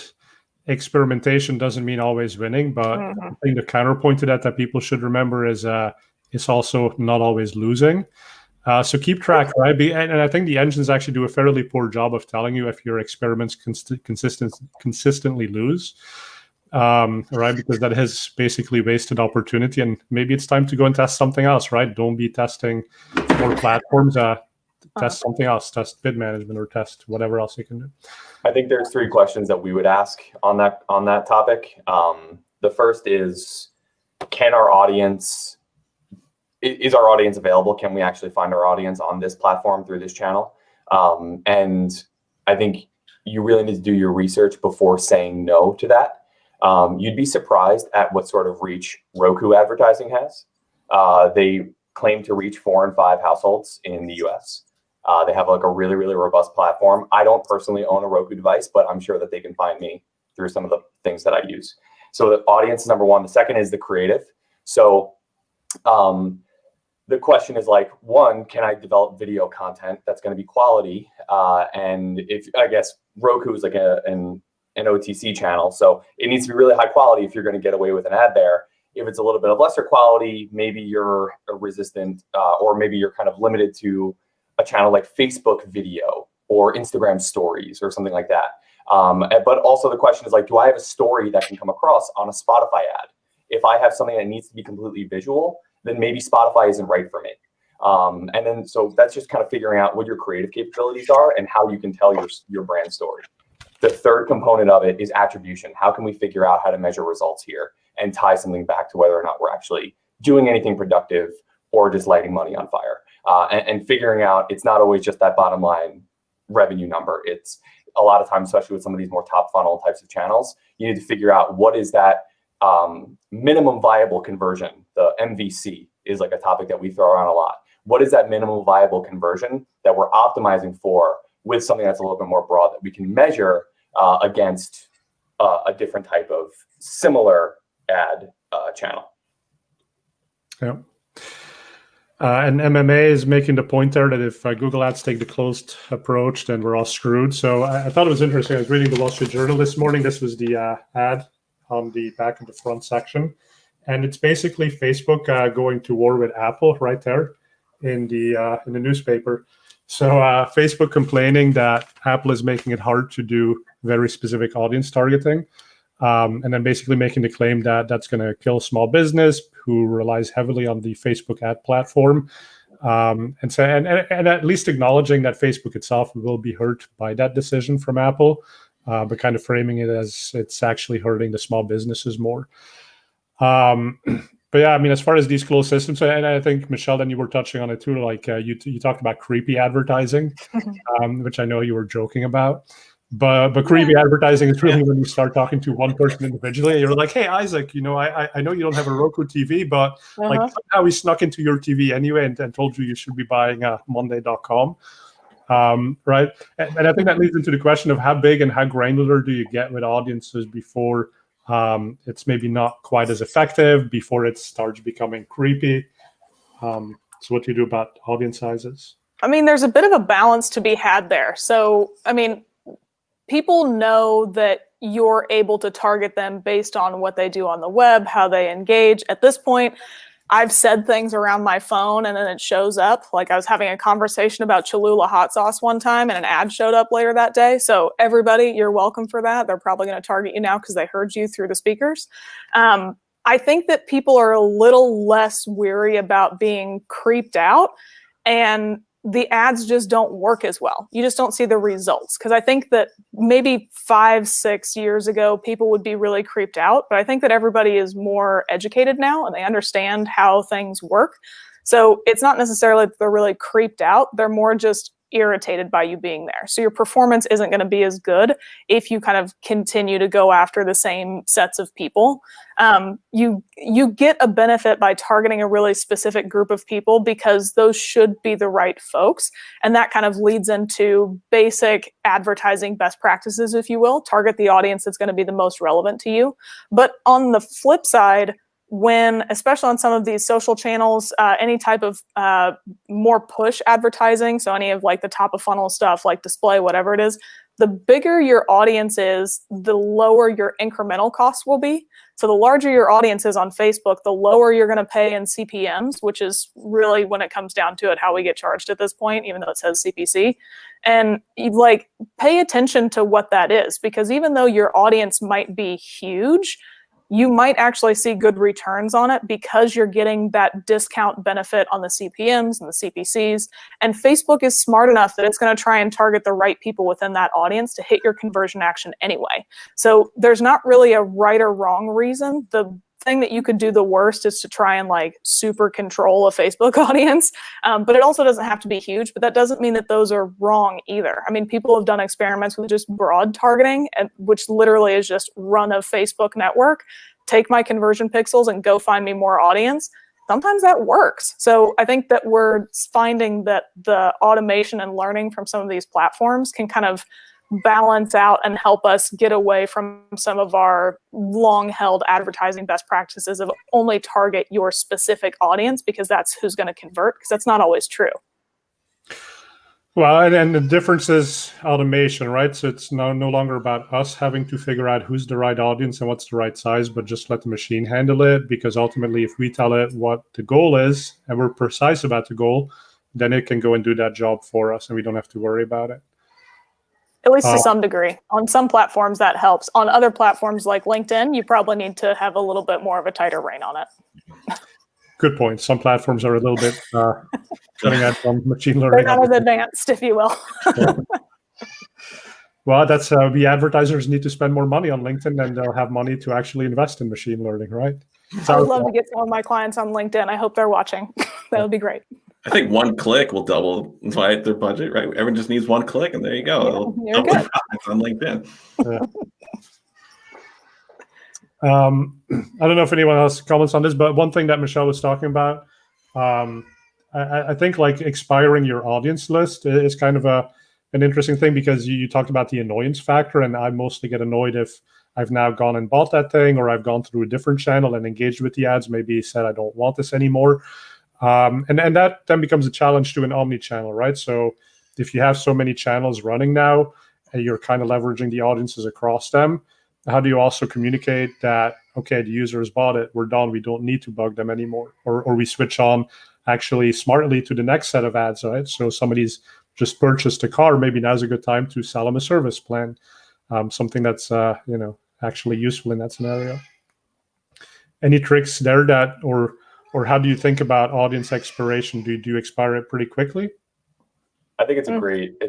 experimentation doesn't mean always winning, but I think the counterpoint to that people should remember is it's also not always losing. So keep track, right? And I think the engines actually do a fairly poor job of telling you if your experiments consistently lose, right? Because that has basically wasted opportunity, and maybe it's time to go and test something else, right? Don't be testing more platforms. Test something else, test bid management, or test whatever else you can do. I think there's 3 questions that we would ask on that topic. The first is, is our audience available? Can we actually find our audience on this platform through this channel? And I think you really need to do your research before saying no to that. You'd be surprised at what sort of reach Roku advertising has. They claim to reach 4 in 5 households in the US. They have like a really, really robust platform. I don't personally own a Roku device, but I'm sure that they can find me through some of the things that I use. So the audience is number one. The second is the creative. So the question is like, one, can I develop video content that's going to be quality? And if I guess Roku is like an OTC channel, so it needs to be really high quality if you're going to get away with an ad there. If it's a little bit of lesser quality, maybe you're resistant, or maybe you're kind of limited to a channel like Facebook video or Instagram stories or something like that. But also the question is like, do I have a story that can come across on a Spotify ad? If I have something that needs to be completely visual, then maybe Spotify isn't right for me. And then, so that's just kind of figuring out what your creative capabilities are and how you can tell your brand story. The third component of it is attribution. How can we figure out how to measure results here and tie something back to whether or not we're actually doing anything productive or just lighting money on fire? And figuring out, it's not always just that bottom line revenue number. It's a lot of times, especially with some of these more top funnel types of channels, you need to figure out what is that minimum viable conversion. The MVC is like a topic that we throw around a lot. What is that minimum viable conversion that we're optimizing for with something that's a little bit more broad that we can measure against a different type of similar ad channel? Yeah. And MMA is making the point there that if Google Ads take the closed approach, then we're all screwed. So I thought it was interesting. I was reading the Wall Street Journal this morning. This was the ad on the back of the front section. And it's basically Facebook going to war with Apple right there in the newspaper. So Facebook complaining that Apple is making it hard to do very specific audience targeting. And then basically making the claim that that's going to kill small business who relies heavily on the Facebook ad platform. And at least acknowledging that Facebook itself will be hurt by that decision from Apple. but kind of framing it as it's actually hurting the small businesses more. But yeah, I mean, as far as these closed systems, and I think, Michelle, then you were touching on it too, like you talked about creepy advertising, which I know you were joking about. But creepy advertising is really when you start talking to one person individually, and you're like, hey, Isaac, I know you don't have a Roku TV, but like somehow we snuck into your TV anyway and told you should be buying Monday.com. Right. And I think that leads into the question of how big and how granular do you get with audiences before it's maybe not quite as effective, before it starts becoming creepy. So what do you do about audience sizes? I mean, there's a bit of a balance to be had there. So, I mean, people know that you're able to target them based on what they do on the web, how they engage. At this point, I've said things around my phone and then it shows up. Like I was having a conversation about Cholula hot sauce one time and an ad showed up later that day. So everybody, you're welcome for that. They're probably going to target you now because they heard you through the speakers. I think that people are a little less weary about being creeped out, and the ads just don't work as well. You just don't see the results. Because I think that maybe 5-6 years ago, people would be really creeped out. But I think that everybody is more educated now and they understand how things work. So it's not necessarily that they're really creeped out. They're more just irritated by you being there. So your performance isn't going to be as good if you kind of continue to go after the same sets of people. You get a benefit by targeting a really specific group of people because those should be the right folks. And that kind of leads into basic advertising best practices, if you will. Target the audience that's going to be the most relevant to you. But on the flip side, when, especially on some of these social channels, any type of more push advertising, so any of like the top of funnel stuff, like display, whatever it is, the bigger your audience is, the lower your incremental costs will be. So the larger your audience is on Facebook, the lower you're going to pay in CPMs, which is really, when it comes down to it, how we get charged at this point, even though it says CPC. And like, pay attention to what that is, because even though your audience might be huge, you might actually see good returns on it because you're getting that discount benefit on the CPMs and the CPCs. And Facebook is smart enough that it's going to try and target the right people within that audience to hit your conversion action anyway. So there's not really a right or wrong reason. The thing that you could do the worst is to try and like super control a Facebook audience. But it also doesn't have to be huge, but that doesn't mean that those are wrong either. I mean, people have done experiments with just broad targeting, which literally is just run a Facebook network, take my conversion pixels and go find me more audience. Sometimes that works. So I think that we're finding that the automation and learning from some of these platforms can kind of balance out and help us get away from some of our long-held advertising best practices of only target your specific audience because that's who's going to convert, because that's not always true. Well, and the difference is automation, right? So it's no longer about us having to figure out who's the right audience and what's the right size, but just let the machine handle it, because ultimately if we tell it what the goal is and we're precise about the goal, then it can go and do that job for us and we don't have to worry about it. At least to some degree. On some platforms, that helps. On other platforms like LinkedIn, you probably need to have a little bit more of a tighter rein on it. Good point. Some platforms are a little bit cutting edge on machine learning. They're not as advanced, if you will. Well, that's we advertisers need to spend more money on LinkedIn, and they'll have money to actually invest in machine learning, right? I would love to get some of my clients on LinkedIn. I hope they're watching. That would be great. I think one click will double their budget, right? Everyone just needs one click, and there you go. Yeah, you're good. On LinkedIn. Yeah. I don't know if anyone else comments on this, but one thing that Michelle was talking about, I think like expiring your audience list is kind of an interesting thing, because you talked about the annoyance factor, and I mostly get annoyed if I've now gone and bought that thing, or I've gone through a different channel and engaged with the ads, maybe said I don't want this anymore. And that then becomes a challenge to an omni-channel, right? So if you have so many channels running now, and you're kind of leveraging the audiences across them, how do you also communicate that, okay, the user has bought it, we're done, we don't need to bug them anymore, or we switch on actually smartly to the next set of ads, right? So somebody's just purchased a car, maybe now's a good time to sell them a service plan, something that's actually useful in that scenario. Any tricks there that, or how do you think about audience expiration? Do you expire it pretty quickly? I think it's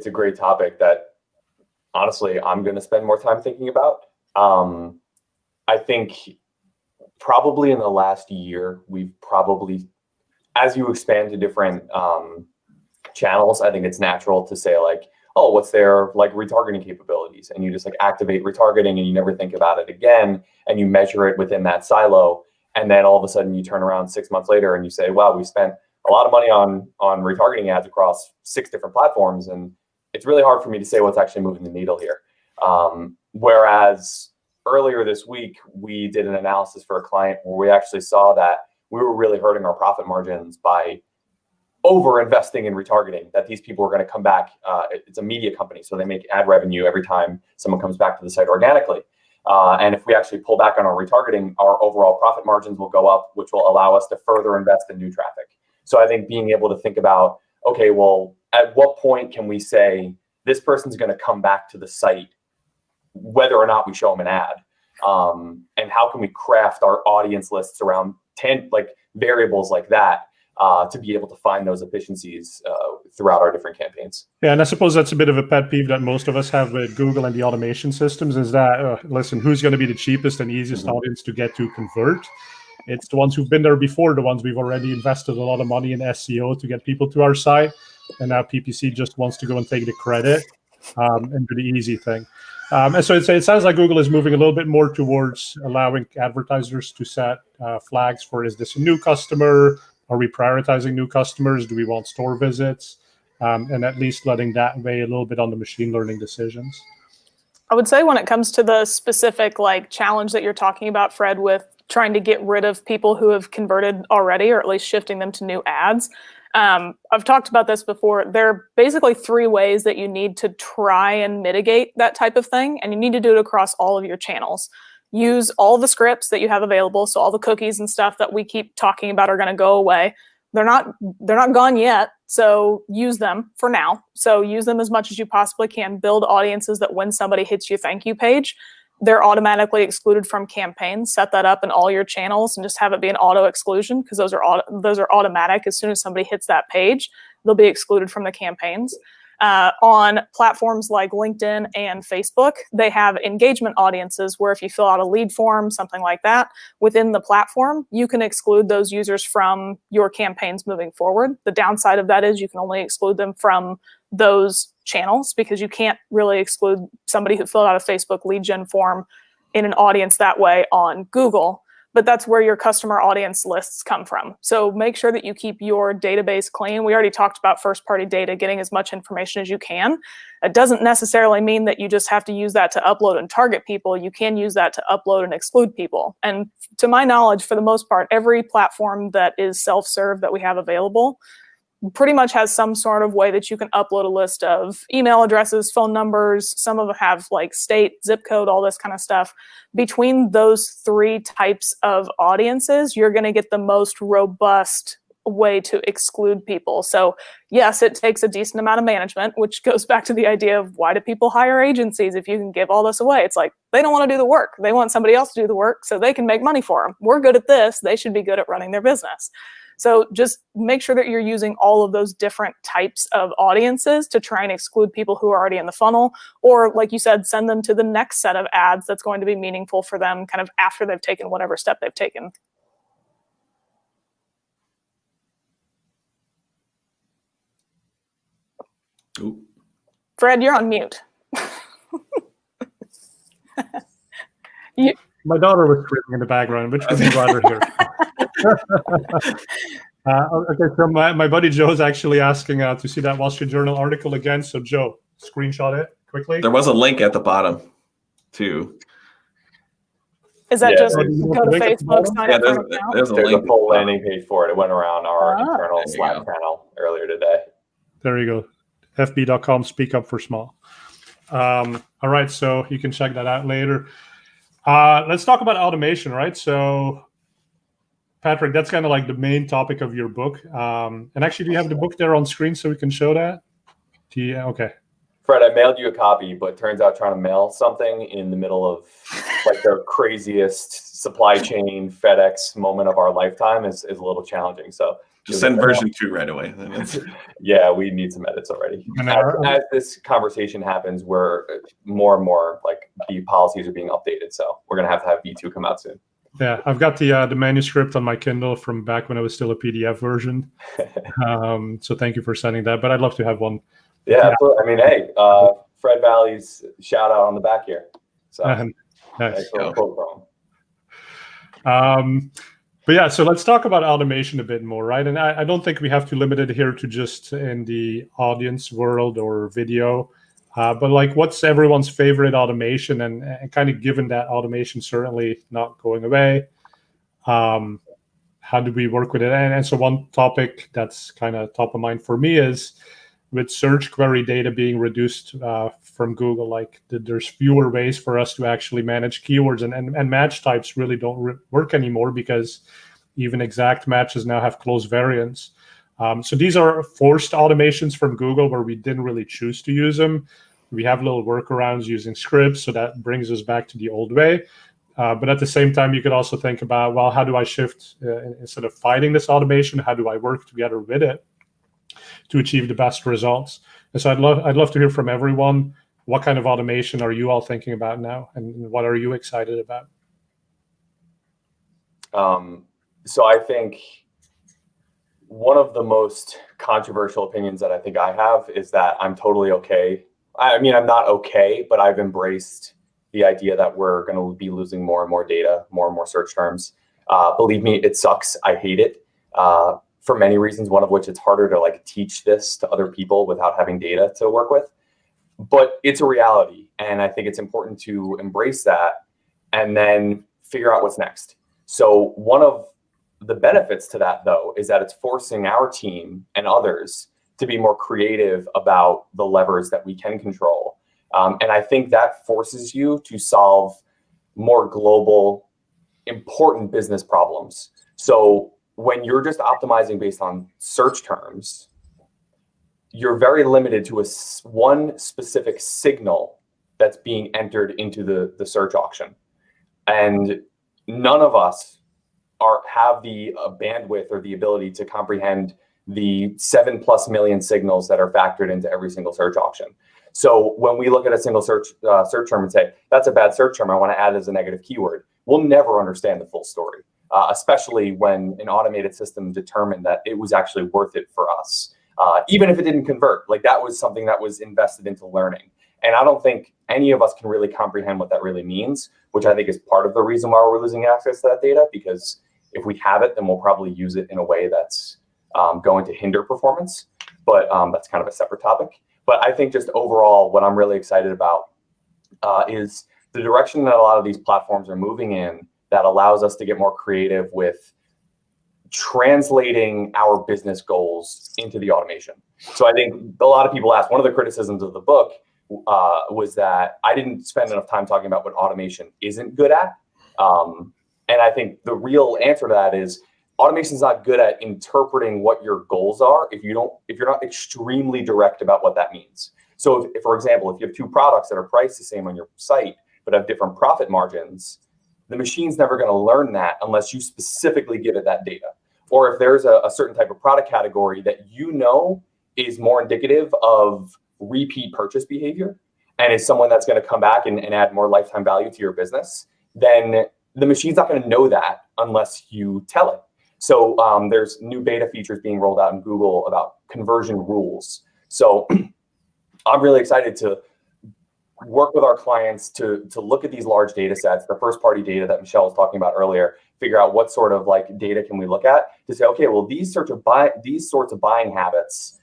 a great topic that honestly, I'm going to spend more time thinking about. I think probably in the last year, we've probably, as you expand to different channels, I think it's natural to say like, oh, what's their like retargeting capabilities? And you just like activate retargeting and you never think about it again. And you measure it within that silo. And then all of a sudden you turn around 6 months later and you say, wow, we spent a lot of money on retargeting ads across 6 different platforms. And it's really hard for me to say what's actually moving the needle here. Whereas earlier this week, we did an analysis for a client where we actually saw that we were really hurting our profit margins by over investing in retargeting, that these people are going to come back. It's a media company, so they make ad revenue every time someone comes back to the site organically. And if we actually pull back on our retargeting, our overall profit margins will go up, which will allow us to further invest in new traffic. So I think being able to think about, okay, well, at what point can we say this person's going to come back to the site, whether or not we show them an ad? And how can we craft our audience lists around 10 like variables like that to be able to find those efficiencies throughout our different campaigns. Yeah, and I suppose that's a bit of a pet peeve that most of us have with Google and the automation systems is that, listen, who's going to be the cheapest and easiest audience to get to convert? It's the ones who've been there before, the ones we've already invested a lot of money in SEO to get people to our site. And now PPC just wants to go and take the credit and do the easy thing. And so it sounds like Google is moving a little bit more towards allowing advertisers to set flags for, is this a new customer? Are we prioritizing new customers? Do we want store visits? And at least letting that weigh a little bit on the machine learning decisions. I would say when it comes to the specific like challenge that you're talking about, Fred, with trying to get rid of people who have converted already, or at least shifting them to new ads. I've talked about this before. There are basically 3 ways that you need to try and mitigate that type of thing. And you need to do it across all of your channels. Use all the scripts that you have available. So all the cookies and stuff that we keep talking about are going to go away. They're not gone yet. So use them for now. So use them as much as you possibly can. Build audiences that when somebody hits your thank you page, they're automatically excluded from campaigns. Set that up in all your channels and just have it be an auto exclusion, because those are automatic. As soon as somebody hits that page, they'll be excluded from the campaigns. On platforms like LinkedIn and Facebook, they have engagement audiences where if you fill out a lead form, something like that, within the platform, you can exclude those users from your campaigns moving forward. The downside of that is you can only exclude them from those channels, because you can't really exclude somebody who filled out a Facebook lead gen form in an audience that way on Google. But that's where your customer audience lists come from. So make sure that you keep your database clean. We already talked about first-party data, getting as much information as you can. It doesn't necessarily mean that you just have to use that to upload and target people. You can use that to upload and exclude people. And to my knowledge, for the most part, every platform that is self-serve that we have available pretty much has some sort of way that you can upload a list of email addresses, phone numbers. Some of them have like state, zip code, all this kind of stuff. Between those 3 types of audiences, you're going to get the most robust way to exclude people. So yes, it takes a decent amount of management, which goes back to the idea of why do people hire agencies if you can give all this away? It's like they don't want to do the work. They want somebody else to do the work so they can make money for them. We're good at this. They should be good at running their business. So just make sure that you're using all of those different types of audiences to try and exclude people who are already in the funnel, or like you said, send them to the next set of ads that's going to be meaningful for them kind of after they've taken whatever step they've taken. Ooh. Fred, you're on mute. My daughter was screaming in the background, which would be rather here. Okay, so my buddy Joe's actually asking to see that Wall Street Journal article again. So Joe, screenshot it quickly. There was a link at the bottom, too. Is that just go to Facebook, sign up for an account? There's a There's link. a full landing page for it. It went around our internal Slack channel earlier today. There you go. fb.com, speak up for small. All right, so you can check that out later. Let's talk about automation, right? So Patrick, that's kind of like the main topic of your book. And actually, do you have the book there on screen so we can show that? Yeah, okay. Fred, I mailed you a copy, but turns out trying to mail something in the middle of like the craziest supply chain FedEx moment of our lifetime is a little challenging. So Just send version 2 right away. Then it's... Yeah, we need some edits already. As this conversation happens, where more and more like the policies are being updated, so we're gonna have V2 come out soon. Yeah, I've got the manuscript on my Kindle from back when it was still a PDF version. So thank you for sending that. But I'd love to have one. Yeah. I mean, hey, Fred Valley's shout out on the back here. So nice. Quote from. But yeah, so let's talk about automation a bit more, right? And I don't think we have to limit it here to just in the audience world or video. But like, what's everyone's favorite automation, and kind of given that automation certainly not going away, how do we work with it? And so one topic that's kind of top of mind for me is with search query data being reduced from Google, like there's fewer ways for us to actually manage keywords, and match types really don't work anymore because even exact matches now have close variants. So these are forced automations from Google where we didn't really choose to use them. We have little workarounds using scripts, so that brings us back to the old way. But at the same time, you could also think about, well, how do I shift, instead of fighting this automation, how do I work together with it to achieve the best results? And so I'd love to hear from everyone. What kind of automation are you all thinking about now, and what are you excited about? So I think one of the most controversial opinions that I think I have is that I'm totally okay. I mean, I'm not okay, but I've embraced the idea that we're going to be losing more and more data, more and more search terms. Believe me, it sucks. I hate it for many reasons, one of which it's harder to like teach this to other people without having data to work with. But it's a reality, and I think it's important to embrace that and then figure out what's next. So one of the benefits to that, though, is that it's forcing our team and others to be more creative about the levers that we can control. And I think that forces you to solve more global, important business problems. So when you're just optimizing based on search terms, you're very limited to one specific signal that's being entered into the search auction. And none of us have the bandwidth or the ability to comprehend the 7+ million signals that are factored into every single search auction. So when we look at a single search term and say, that's a bad search term, I want to add as a negative keyword, we'll never understand the full story, especially when an automated system determined that it was actually worth it for us. Even if it didn't convert, like that was something that was invested into learning. And I don't think any of us can really comprehend what that really means, which I think is part of the reason why we're losing access to that data, because if we have it, then we'll probably use it in a way that's going to hinder performance. But that's kind of a separate topic. But I think just overall, what I'm really excited about is the direction that a lot of these platforms are moving in that allows us to get more creative with translating our business goals into the automation. So I think a lot of people ask, one of the criticisms of the book was that I didn't spend enough time talking about what automation isn't good at. And I think the real answer to that is automation is not good at interpreting what your goals are if you're not extremely direct about what that means. So if, for example, if you have two products that are priced the same on your site but have different profit margins, the machine's never going to learn that unless you specifically give it that data. Or if there's a certain type of product category that you know is more indicative of repeat purchase behavior and is someone that's going to come back and add more lifetime value to your business, then the machine's not going to know that unless you tell it. So there's new beta features being rolled out in Google about conversion rules. So I'm really excited to work with our clients to look at these large data sets, the first party data that Michelle was talking about earlier, figure out what sort of like data can we look at to say, okay, well, these sorts of buying habits,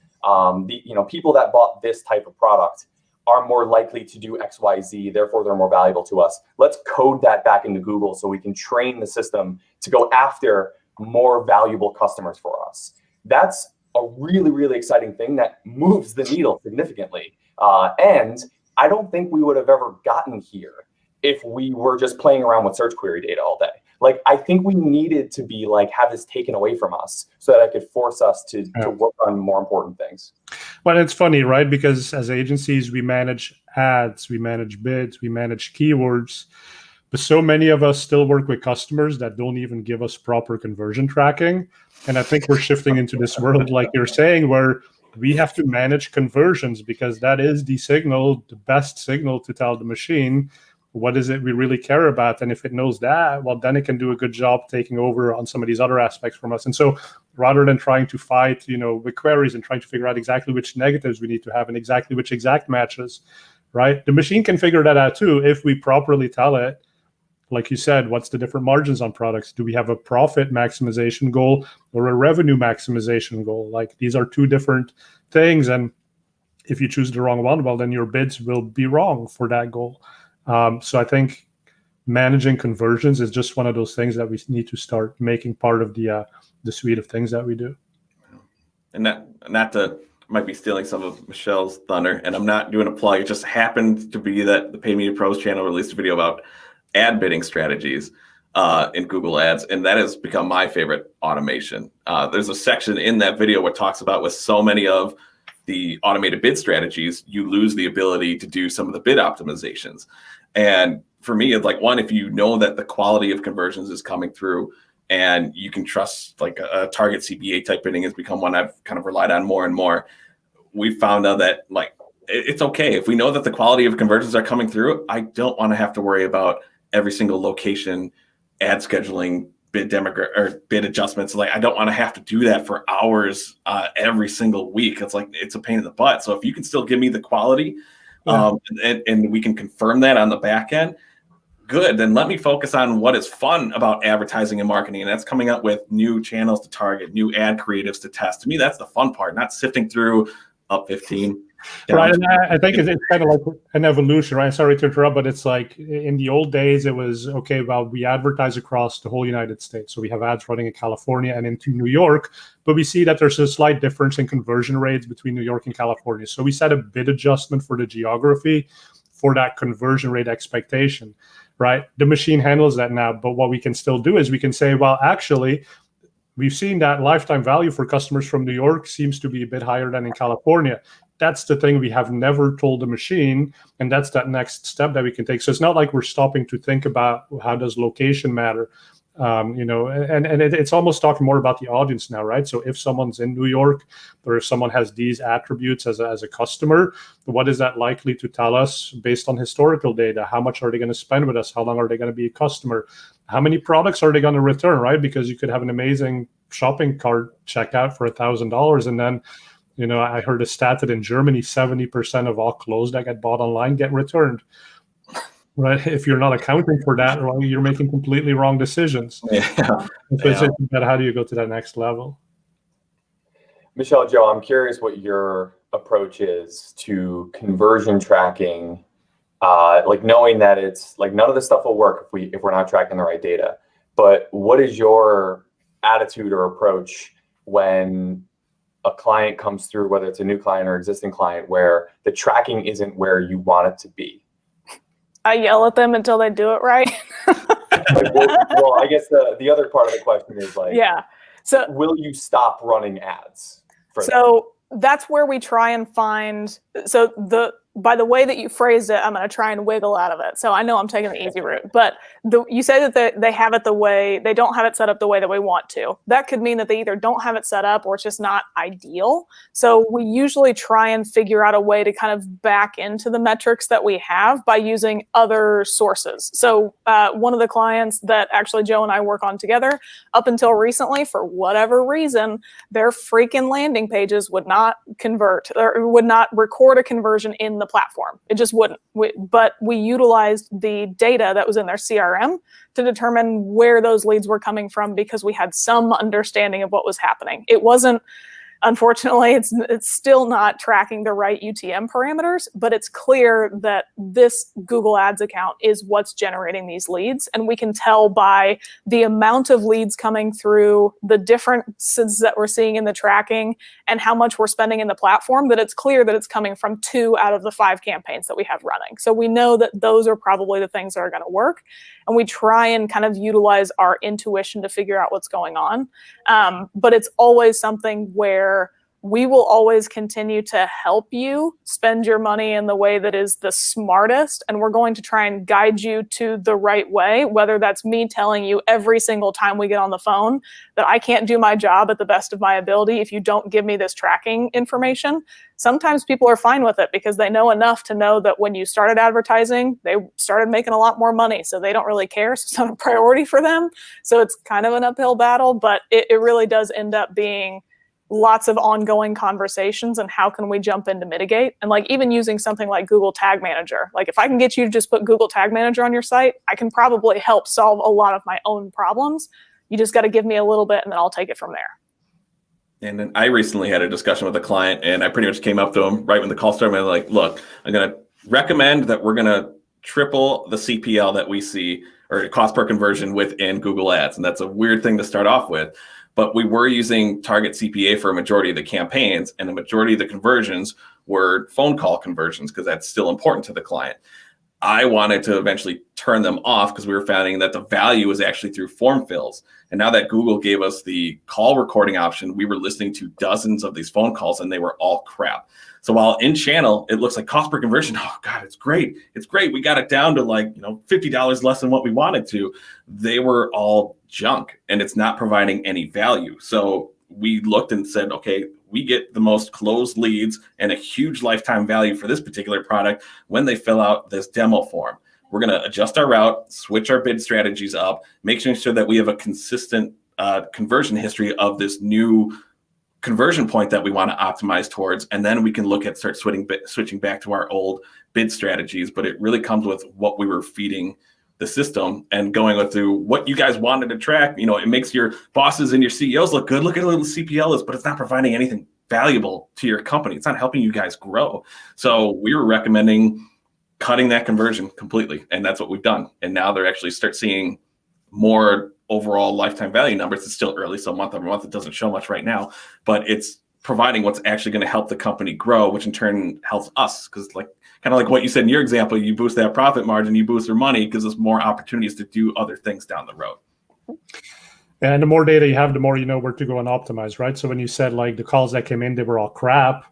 people that bought this type of product are more likely to do X, Y, Z, therefore they're more valuable to us. Let's code that back into Google so we can train the system to go after more valuable customers for us. That's a really, really exciting thing that moves the needle significantly. And I don't think we would have ever gotten here if we were just playing around with search query data all day. Like, I think we needed to be like, have this taken away from us so that it could force us to work on more important things. Well, it's funny, right? Because as agencies, we manage ads, we manage bids, we manage keywords. But so many of us still work with customers that don't even give us proper conversion tracking. And I think we're shifting into this world, like you're saying, where we have to manage conversions, because that is the signal, the best signal to tell the machine what is it we really care about. And if it knows that, well, then it can do a good job taking over on some of these other aspects from us. And so rather than trying to fight, with queries and trying to figure out exactly which negatives we need to have and exactly which exact matches, right? The machine can figure that out too if we properly tell it, like you said, what's the different margins on products? Do we have a profit maximization goal or a revenue maximization goal? Like, these are two different things. And if you choose the wrong one, well, then your bids will be wrong for that goal. So I think managing conversions is just one of those things that we need to start making part of the suite of things that we do. And not to might be stealing some of Michelle's thunder, and I'm not doing a plug. It just happened to be that the Pay Media Pros channel released a video about ad bidding strategies in Google Ads, and that has become my favorite automation. There's a section in that video where it talks about, with so many of the automated bid strategies, you lose the ability to do some of the bid optimizations. And for me, it's like, one, if you know that the quality of conversions is coming through and you can trust, like a target CPA type bidding has become one I've kind of relied on more and more. We found out that, like, it's okay if we know that the quality of conversions are coming through. I don't want to have to worry about every single location, ad scheduling, bid or bid adjustments. Like, I don't want to have to do that for hours every single week. It's like, it's a pain in the butt. So if you can still give me the quality, and we can confirm that on the back end, good. Then let me focus on what is fun about advertising and marketing, and that's coming up with new channels to target, new ad creatives to test. To me, that's the fun part, not sifting through up 15. Right, and I think it's kind of like an evolution, right? Sorry to interrupt, but it's like, in the old days, it was, okay, well, we advertise across the whole United States. So we have ads running in California and into New York, but we see that there's a slight difference in conversion rates between New York and California. So we set a bid adjustment for the geography for that conversion rate expectation, right? The machine handles that now, but what we can still do is we can say, well, actually, we've seen that lifetime value for customers from New York seems to be a bit higher than in California. That's the thing we have never told the machine, and that's that next step that we can take. So it's not like we're stopping to think about how does location matter, and it's almost talking more about the audience now, right? So if someone's in New York, or if someone has these attributes as a customer, what is that likely to tell us based on historical data? How much are they going to spend with us? How long are they going to be a customer? How many products are they going to return, right? Because you could have an amazing shopping cart checkout for $1,000, and then, I heard a stat that in Germany, 70% of all clothes that get bought online get returned. Right? If you're not accounting for that, well, you're making completely wrong decisions. Yeah. So it's about how do you go to that next level? Michelle, Joe, I'm curious what your approach is to conversion tracking, like knowing that it's like none of this stuff will work if we're not tracking the right data. But what is your attitude or approach when a client comes through, whether it's a new client or existing client, where the tracking isn't where you want it to be? I yell at them until they do it right. well, I guess the other part of the question is, like, yeah. So will you stop running ads? That's where we try and find. So by the way that you phrased it, I'm going to try and wiggle out of it. So I know I'm taking the easy route, but you say that they have it they don't have it set up the way that we want to. That could mean that they either don't have it set up or it's just not ideal. So we usually try and figure out a way to kind of back into the metrics that we have by using other sources. So one of the clients that actually Joe and I work on together, up until recently, for whatever reason, their freaking landing pages would not convert or would not record a conversion in the platform. It just wouldn't. But we utilized the data that was in their CRM to determine where those leads were coming from, because we had some understanding of what was happening. It wasn't, unfortunately, it's still not tracking the right UTM parameters, but it's clear that this Google Ads account is what's generating these leads. And we can tell by the amount of leads coming through, the differences that we're seeing in the tracking, and how much we're spending in the platform, that it's clear that it's coming from 2 out of the 5 campaigns that we have running. So we know that those are probably the things that are going to work. And we try and kind of utilize our intuition to figure out what's going on. But it's always something where we will always continue to help you spend your money in the way that is the smartest, and we're going to try and guide you to the right way, whether that's me telling you every single time we get on the phone that I can't do my job at the best of my ability if you don't give me this tracking information. Sometimes people are fine with it because they know enough to know that when you started advertising, they started making a lot more money, so they don't really care. So it's not a priority for them. So it's kind of an uphill battle, but it really does end up being lots of ongoing conversations and how can we jump in to mitigate. And like even using something like Google Tag Manager, like if I can get you to just put Google Tag Manager on your site, I can probably help solve a lot of my own problems. You just got to give me a little bit and then I'll take it from there. And then I recently had a discussion with a client, and I pretty much came up to him right when the call started. And I was like, look, I'm going to recommend that we're going to triple the CPL that we see, or cost per conversion, within Google Ads. And that's a weird thing to start off with. But we were using target CPA for a majority of the campaigns, and the majority of the conversions were phone call conversions because that's still important to the client. I wanted to eventually turn them off because we were finding that the value was actually through form fills. And now that Google gave us the call recording option, we were listening to dozens of these phone calls and they were all crap. So while in channel, it looks like cost per conversion, oh God, it's great. It's great. We got it down to like, $50 less than what we wanted to. They were all junk and it's not providing any value. So we looked and said, okay, we get the most closed leads and a huge lifetime value for this particular product when they fill out this demo form. We're going to adjust our route, switch our bid strategies up, making sure that we have a consistent conversion history of this new conversion point that we want to optimize towards. And then we can look at switching back to our old bid strategies. But it really comes with what we were feeding the system and going through what you guys wanted to track. It makes your bosses and your CEOs look good. Look at how little CPL is, but it's not providing anything valuable to your company. It's not helping you guys grow. So we were recommending cutting that conversion completely. And that's what we've done. And now they're actually start seeing more overall lifetime value numbers. It's still early, so month over month, it doesn't show much right now, but it's providing what's actually going to help the company grow, which in turn helps us. Because kind of like what you said in your example, you boost that profit margin, you boost their money, gives us more opportunities to do other things down the road. And the more data you have, the more you know where to go and optimize, right? So when you said like the calls that came in, they were all crap.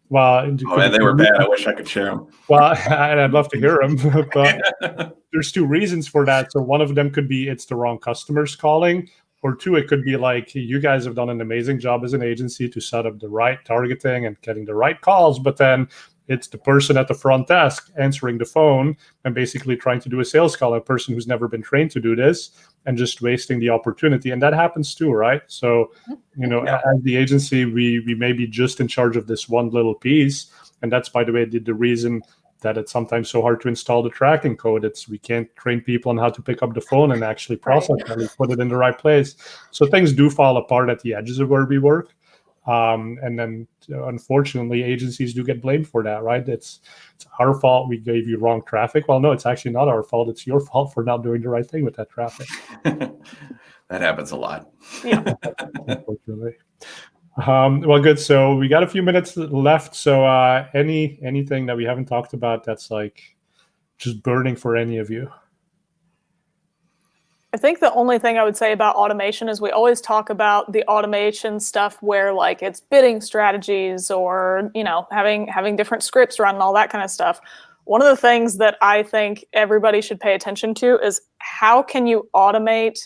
Well, they were bad. I wish I could share them. Well, and I'd love to hear them, but there's two reasons for that. So one of them could be it's the wrong customers calling, or two, it could be like you guys have done an amazing job as an agency to set up the right targeting and getting the right calls, but then it's the person at the front desk answering the phone and basically trying to do a sales call, a person who's never been trained to do this and just wasting the opportunity. And that happens too, right? So, as the agency, we may be just in charge of this one little piece. And that's, by the way, the reason that it's sometimes so hard to install the tracking code. We can't train people on how to pick up the phone and actually process it and put it in the right place. So things do fall apart at the edges of where we work. And then, unfortunately, agencies do get blamed for that, right? It's our fault we gave you wrong traffic. Well, no, it's actually not our fault. It's your fault for not doing the right thing with that traffic. That happens a lot. Yeah. Unfortunately. Well, good. So we got a few minutes left. So anything that we haven't talked about that's like just burning for any of you? I think the only thing I would say about automation is we always talk about the automation stuff where like it's bidding strategies or, having different scripts run and all that kind of stuff. One of the things that I think everybody should pay attention to is how can you automate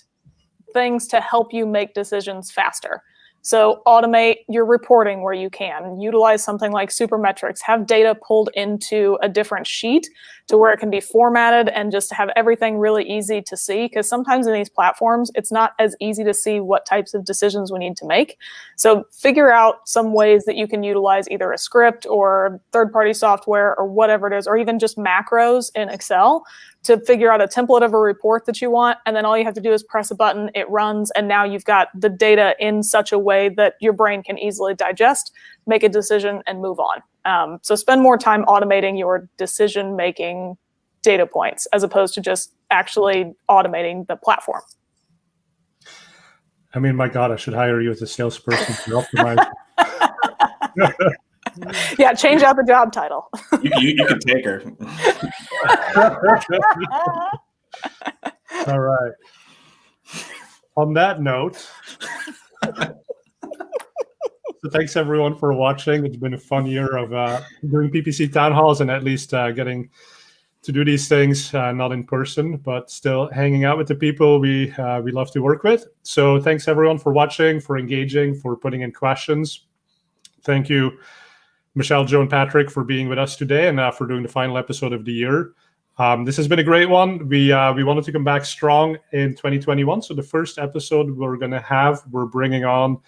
things to help you make decisions faster? So automate your reporting where you can. Utilize something like Supermetrics. Have data pulled into a different sheet to where it can be formatted and just have everything really easy to see. Because sometimes in these platforms, it's not as easy to see what types of decisions we need to make. So figure out some ways that you can utilize either a script or third-party software or whatever it is, or even just macros in Excel to figure out a template of a report that you want. And then all you have to do is press a button, it runs, and now you've got the data in such a way that your brain can easily digest, make a decision, and move on. So spend more time automating your decision-making data points as opposed to just actually automating the platform. I mean, my God, I should hire you as a salesperson to Optmyzr. Yeah, change out the job title. You can take her. All right. On that note, So thanks everyone for watching. It's been a fun year of doing PPC Town Halls and at least getting to do these things, not in person, but still hanging out with the people we love to work with. So thanks everyone for watching, for engaging, for putting in questions. Thank you, Michelle, Joe, and Patrick, for being with us today and for doing the final episode of the year. This has been a great one. We wanted to come back strong in 2021. So the first episode we're bringing on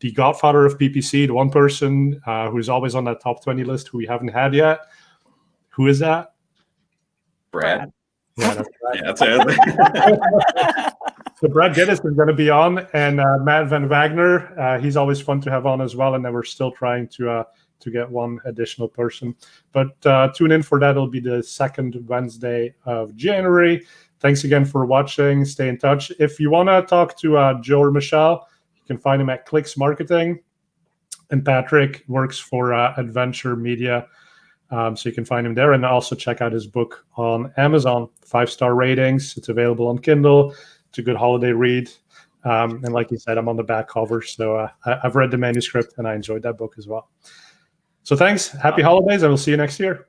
the godfather of PPC, the one person who's always on that top 20 list who we haven't had yet. Who is that? Brad. Yeah, that's Brad. Yeah, that's it. So Brad Geddes is going to be on, and Matt Van Wagner. He's always fun to have on as well, and then we're still trying to get one additional person. But tune in for that. It'll be the second Wednesday of January. Thanks again for watching. Stay in touch. If you want to talk to Joe or Michelle, you can find him at Clix Marketing. And Patrick works for Adventure Media. So you can find him there, and also check out his book on Amazon. 5-star ratings. It's available on Kindle. It's a good holiday read. And like you said, I'm on the back cover. So I've read the manuscript and I enjoyed that book as well. So thanks. Happy holidays, and we'll see you next year.